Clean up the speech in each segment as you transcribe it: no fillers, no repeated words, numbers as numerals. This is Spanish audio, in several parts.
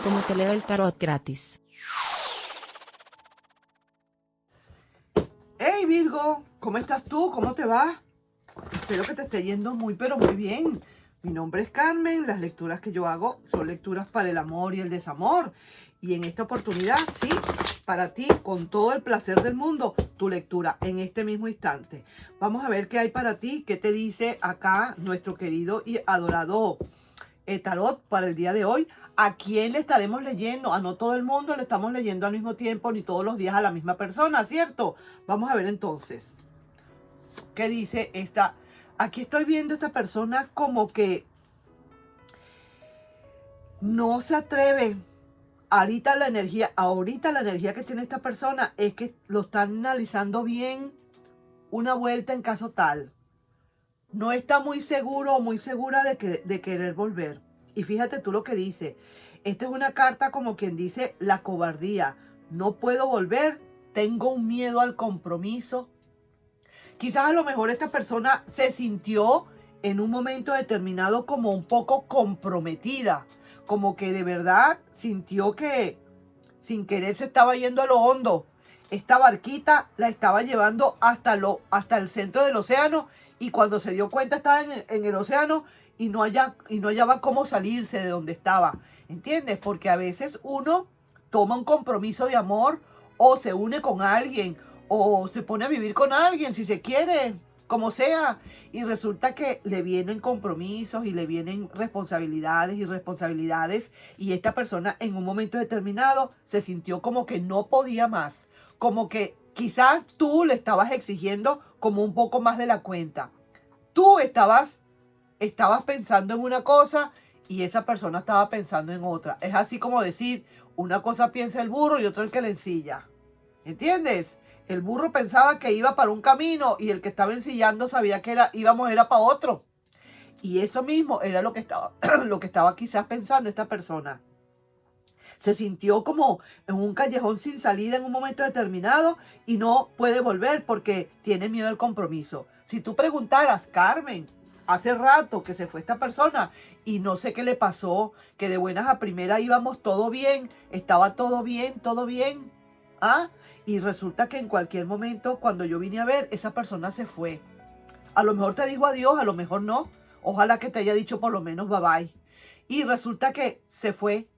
como te leo el tarot gratis. Hey Virgo, ¿cómo estás tú? ¿Cómo te va? Espero que te esté yendo muy pero muy bien. Mi nombre es Carmen, las lecturas que yo hago son lecturas para el amor y el desamor. Y en esta oportunidad, sí, para ti, con todo el placer del mundo, tu lectura en este mismo instante. Vamos a ver qué hay para ti, qué te dice acá nuestro querido y adorado tarot para el día de hoy. ¿A quién le estaremos leyendo? A no todo el mundo le estamos leyendo al mismo tiempo, ni todos los días a la misma persona, ¿cierto? Vamos a ver entonces. ¿Qué dice esta? Aquí estoy viendo esta persona como que no se atreve. Ahorita la energía que tiene esta persona es que lo están analizando bien, una vuelta en caso tal. No está muy seguro o muy segura de querer volver. Y fíjate tú lo que dice. Esta es una carta como quien dice la cobardía. No puedo volver, tengo un miedo al compromiso. Quizás a lo mejor esta persona se sintió en un momento determinado como un poco comprometida, como que de verdad sintió que sin querer se estaba yendo a lo hondo. Esta barquita la estaba llevando hasta el centro del océano y cuando se dio cuenta estaba en el océano y no hallaba cómo salirse de donde estaba. ¿Entiendes? Porque a veces uno toma un compromiso de amor o se une con alguien o se pone a vivir con alguien si se quiere, como sea, y resulta que le vienen compromisos y le vienen responsabilidades y esta persona en un momento determinado se sintió como que no podía más, como que quizás tú le estabas exigiendo como un poco más de la cuenta. Tú estabas pensando en una cosa y esa persona estaba pensando en otra. Es así como decir, una cosa piensa el burro y otra el que le ensilla. ¿Entiendes? El burro pensaba que iba para un camino y el que estaba ensillando sabía que era para otro. Y eso mismo era lo que estaba quizás pensando esta persona. Se sintió como en un callejón sin salida en un momento determinado y no puede volver porque tiene miedo al compromiso. Si tú preguntaras, Carmen, hace rato que se fue esta persona y no sé qué le pasó, que de buenas a primeras íbamos todo bien, estaba todo bien, todo bien. ¿Ah? Y resulta que en cualquier momento, cuando yo vine a ver, esa persona se fue. A lo mejor te dijo adiós, a lo mejor no. Ojalá que te haya dicho por lo menos bye bye. Y resulta que se fue.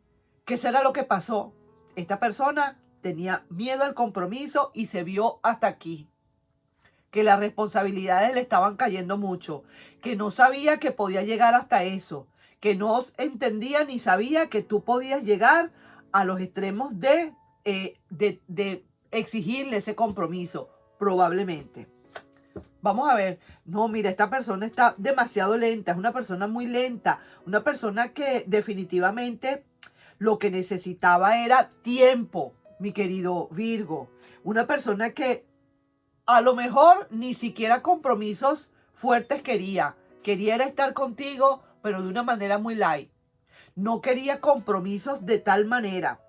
¿Qué será lo que pasó? Esta persona tenía miedo al compromiso y se vio hasta aquí. Que las responsabilidades le estaban cayendo mucho. Que no sabía que podía llegar hasta eso. Que no entendía ni sabía que tú podías llegar a los extremos de exigirle ese compromiso. Probablemente. Vamos a ver, no, mira, esta persona está demasiado lenta, es una persona muy lenta, una persona que definitivamente lo que necesitaba era tiempo, mi querido Virgo. Una persona que a lo mejor ni siquiera compromisos fuertes quería. Quería era estar contigo, pero de una manera muy light. No quería compromisos de tal manera.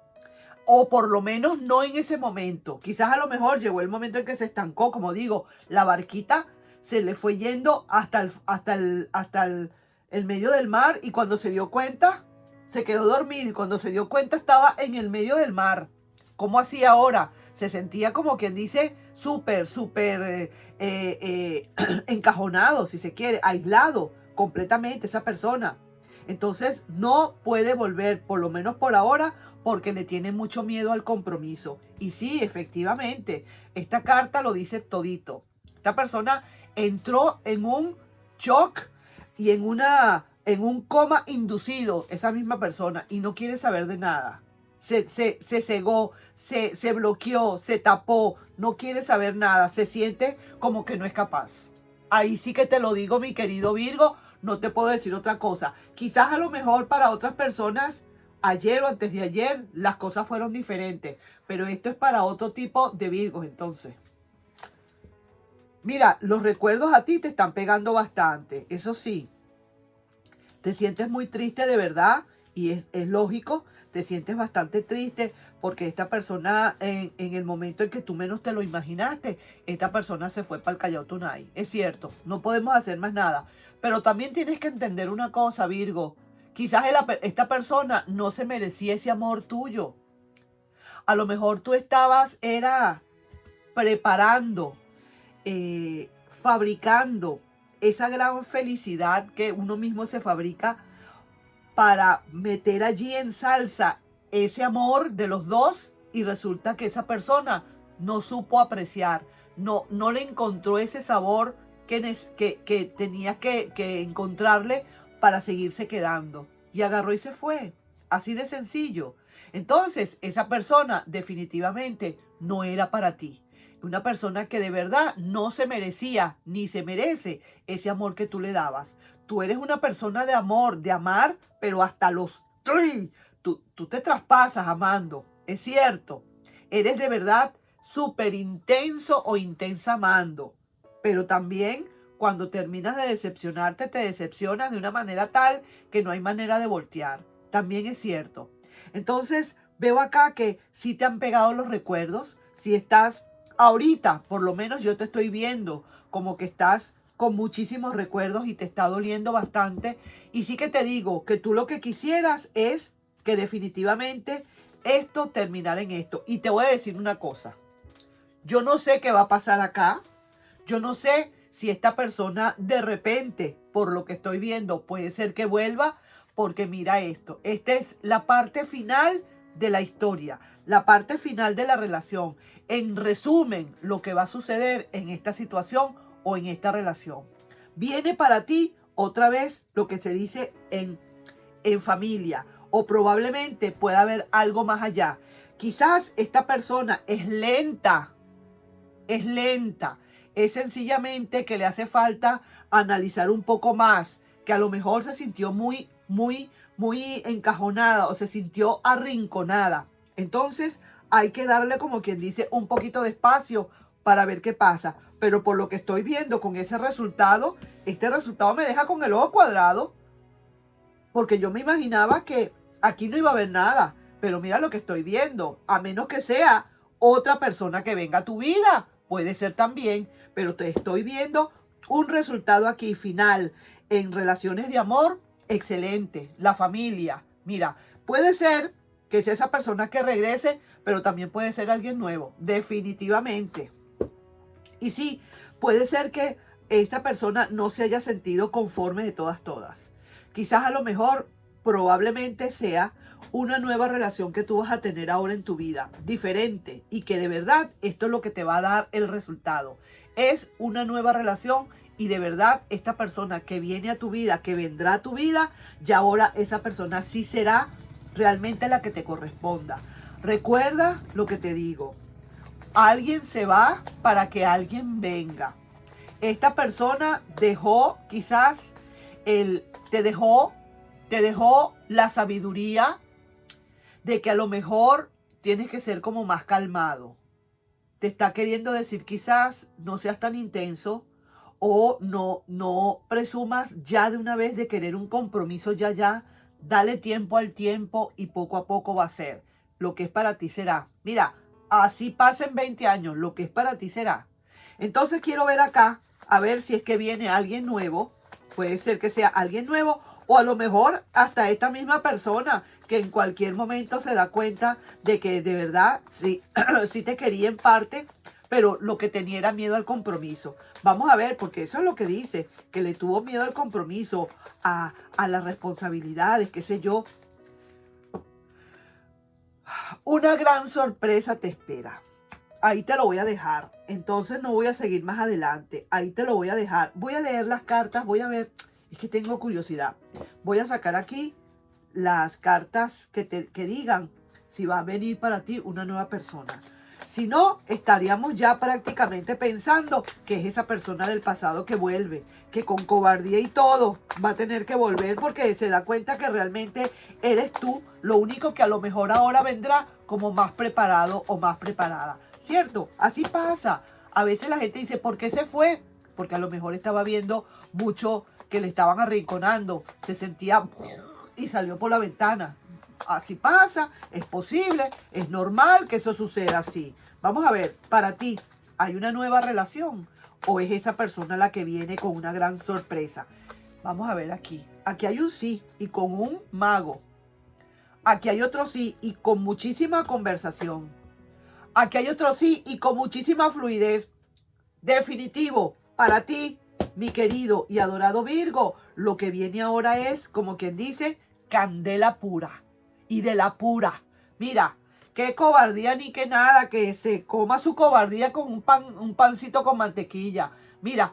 O por lo menos no en ese momento. Quizás a lo mejor llegó el momento en que se estancó, como digo, la barquita se le fue yendo hasta el medio del mar y cuando se dio cuenta, se quedó dormido y cuando se dio cuenta estaba en el medio del mar. ¿Cómo hacía ahora? Se sentía como quien dice súper encajonado, si se quiere, aislado completamente esa persona. Entonces no puede volver, por lo menos por ahora, porque le tiene mucho miedo al compromiso. Y sí, efectivamente, esta carta lo dice todito. Esta persona entró en un shock y en un coma inducido, esa misma persona, y no quiere saber de nada. Se cegó, se bloqueó, se tapó, no quiere saber nada, se siente como que no es capaz. Ahí sí que te lo digo, mi querido Virgo, no te puedo decir otra cosa. Quizás a lo mejor para otras personas, ayer o antes de ayer, las cosas fueron diferentes, pero esto es para otro tipo de Virgos, entonces. Mira, los recuerdos a ti te están pegando bastante, eso sí. Te sientes muy triste de verdad y es lógico, te sientes bastante triste porque esta persona en el momento en que tú menos te lo imaginaste, esta persona se fue para el Callao Tunay. Es cierto, no podemos hacer más nada. Pero también tienes que entender una cosa, Virgo, Quizás esta persona no se merecía ese amor tuyo. A lo mejor tú estabas, era preparando, fabricando esa gran felicidad que uno mismo se fabrica para meter allí en salsa ese amor de los dos, y resulta que esa persona no supo apreciar, no le encontró ese sabor que tenía que encontrarle para seguirse quedando, y agarró y se fue, así de sencillo. Entonces esa persona definitivamente no era para ti, una persona que de verdad no se merecía ni se merece ese amor que tú le dabas. Tú eres una persona de amor, de amar, pero hasta los tres. Tú te traspasas amando, es cierto. Eres de verdad súper intenso o intensa amando. Pero también cuando terminas de decepcionarte, te decepcionas de una manera tal que no hay manera de voltear. También es cierto. Entonces veo acá que sí te han pegado los recuerdos. Si estás ahorita, por lo menos yo te estoy viendo como que estás con muchísimos recuerdos y te está doliendo bastante. Y sí que te digo que tú lo que quisieras es que definitivamente esto terminara en esto. Y te voy a decir una cosa. Yo no sé qué va a pasar acá. Yo no sé si esta persona de repente, por lo que estoy viendo, puede ser que vuelva, porque mira esto. Esta es la parte final de la historia, la parte final de la relación. En resumen, lo que va a suceder en esta situación o en esta relación. Viene para ti otra vez lo que se dice en familia, o probablemente pueda haber algo más allá. Quizás esta persona es lenta, es sencillamente que le hace falta analizar un poco más, que a lo mejor se sintió muy encajonada o se sintió arrinconada. Entonces hay que darle, como quien dice, un poquito de espacio para ver qué pasa. Pero por lo que estoy viendo con ese resultado, este resultado me deja con el ojo cuadrado, porque yo me imaginaba que aquí no iba a haber nada. Pero mira lo que estoy viendo, a menos que sea otra persona que venga a tu vida. Puede ser también, pero te estoy viendo un resultado aquí final en relaciones de amor excelente. La familia, mira, puede ser que sea esa persona que regrese, pero también puede ser alguien nuevo, definitivamente. Y sí, puede ser que esta persona no se haya sentido conforme de todas. Quizás a lo mejor, probablemente sea una nueva relación que tú vas a tener ahora en tu vida, diferente, y que de verdad esto es lo que te va a dar el resultado. Es una nueva relación y de verdad esta persona que viene a tu vida, que vendrá a tu vida, ya ahora esa persona sí será realmente la que te corresponda. Recuerda lo que te digo. Alguien se va para que alguien venga. Esta persona dejó quizás te dejó la sabiduría de que a lo mejor tienes que ser como más calmado. Te está queriendo decir quizás no seas tan intenso o no presumas ya de una vez de querer un compromiso ya. Dale tiempo al tiempo y poco a poco va a ser. Lo que es para ti será. Mira, así pasen 20 años, lo que es para ti será. Entonces quiero ver acá, a ver si es que viene alguien nuevo. Puede ser que sea alguien nuevo o a lo mejor hasta esta misma persona que en cualquier momento se da cuenta de que de verdad sí, sí te quería en parte, pero lo que tenía era miedo al compromiso. Vamos a ver, porque eso es lo que dice, que le tuvo miedo al compromiso, a las responsabilidades, qué sé yo. Una gran sorpresa te espera. Ahí te lo voy a dejar. Entonces no voy a seguir más adelante. Ahí te lo voy a dejar. Voy a leer las cartas. Voy a ver. Es que tengo curiosidad. Voy a sacar aquí las cartas que digan si va a venir para ti una nueva persona. Si no, estaríamos ya prácticamente pensando que es esa persona del pasado que vuelve, que con cobardía y todo va a tener que volver porque se da cuenta que realmente eres tú. Lo único que a lo mejor ahora vendrá como más preparado o más preparada. ¿Cierto? Así pasa. A veces la gente dice, ¿por qué se fue? Porque a lo mejor estaba viendo mucho que le estaban arrinconando. Se sentía y salió por la ventana. Así pasa, es posible, es normal que eso suceda así. Vamos a ver, para ti, ¿hay una nueva relación? ¿O es esa persona la que viene con una gran sorpresa? Vamos a ver aquí. Aquí hay un sí y con un mago. Aquí hay otro sí y con muchísima conversación. Aquí hay otro sí y con muchísima fluidez. Definitivo, para ti, mi querido y adorado Virgo, lo que viene ahora es, como quien dice, candela pura. Y de la pura. Mira, qué cobardía ni qué nada, que se coma su cobardía con un pancito con mantequilla. Mira,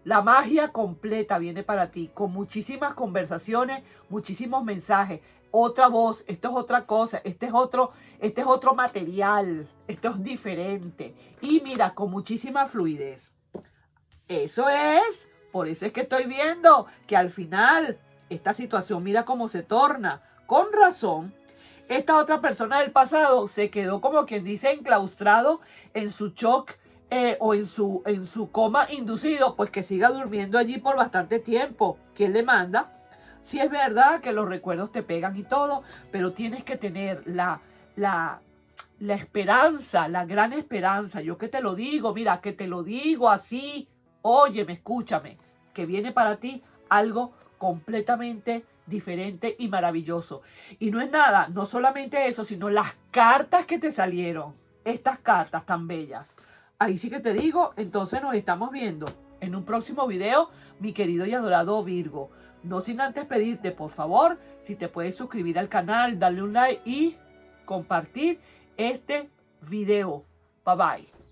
la magia completa viene para ti, con muchísimas conversaciones, muchísimos mensajes, otra voz, esto es otra cosa, este es otro material, esto es diferente. Y mira, con muchísima fluidez. Eso es, por eso es que estoy viendo que al final esta situación, mira cómo se torna. Con razón, esta otra persona del pasado se quedó, como quien dice, enclaustrado en su shock o en su coma inducido, pues que siga durmiendo allí por bastante tiempo. ¿Quién le manda? Sí es verdad que los recuerdos te pegan y todo, pero tienes que tener la esperanza, la gran esperanza. Yo que te lo digo, mira, que te lo digo así. Óyeme, escúchame, que viene para ti algo completamente diferente y maravilloso. Y no es nada, no solamente eso, sino las cartas que te salieron. Estas cartas tan bellas. Ahí sí que te digo, entonces nos estamos viendo en un próximo video, mi querido y adorado Virgo. No sin antes pedirte, por favor, si te puedes suscribir al canal, darle un like y compartir este video. Bye bye.